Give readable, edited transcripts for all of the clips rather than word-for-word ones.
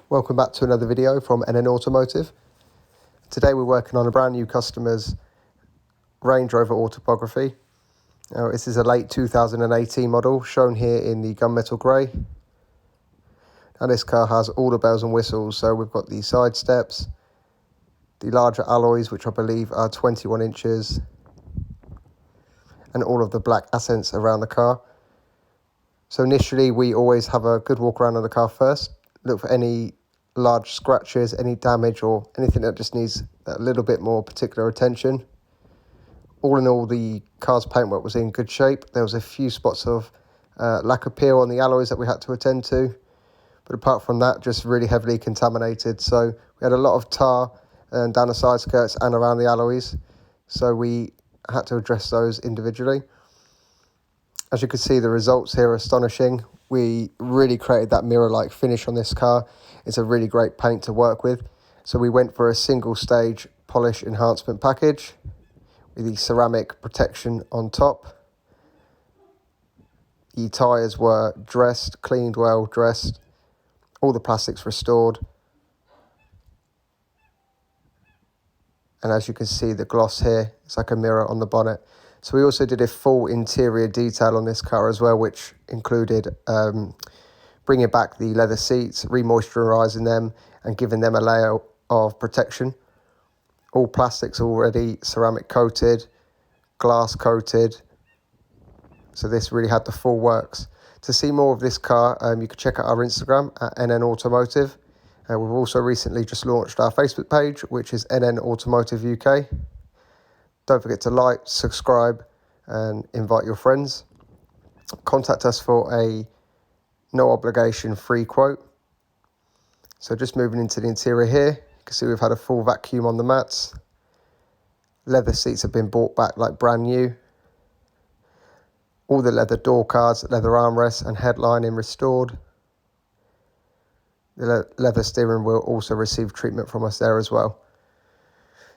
Welcome back to another video from NNAutomotive. Today we're working on a brand new customer's Range Rover Autobiography. Now, this is a late 2018 model, shown here in the gunmetal grey. Now this car has all the bells and whistles, so we've got the side steps, the larger alloys which I believe are 21 inches, and all of the black accents around the car. So initially we always have a good walk around on the car first, look for any large scratches, any damage or anything that just needs a little bit more particular attention. All in all, the car's paintwork was in good shape. There was a few spots of lack of peel on the alloys that we had to attend to, but apart from that, just really heavily contaminated. So we had a lot of tar down the side skirts and around the alloys, so we had to address those individually. As you can see, the results here are astonishing. We really created that mirror-like finish on this car. It's a really great paint to work with. So we went for a single stage polish enhancement package with the ceramic protection on top. The tyres were dressed, cleaned well, dressed. All the plastics restored. And as you can see, the gloss here, it's like a mirror on the bonnet. So we also did a full interior detail on this car as well, which included bringing back the leather seats, remoisturising them and giving them a layer of protection. All plastics already ceramic coated, glass coated. So this really had the full works. To see more of this car, you can check out our Instagram at NNAutomotive. We've also recently just launched our Facebook page, which is NNAutomotive UK. Don't forget to like, subscribe and invite your friends. Contact us for a no obligation free quote. So just moving into the interior here, you can see we've had a full vacuum on the mats. Leather seats have been brought back like brand new. All the leather door cards, leather armrests and headlining restored. The leather steering wheel also received treatment from us there as well.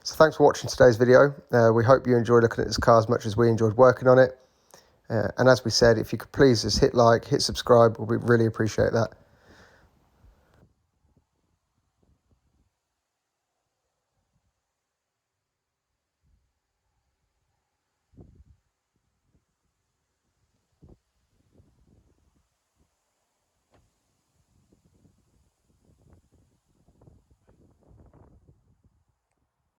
So thanks for watching today's video. We hope you enjoyed looking at this car as much as we enjoyed working on it. And as we said, if you could please just hit like, hit subscribe, we really appreciate that.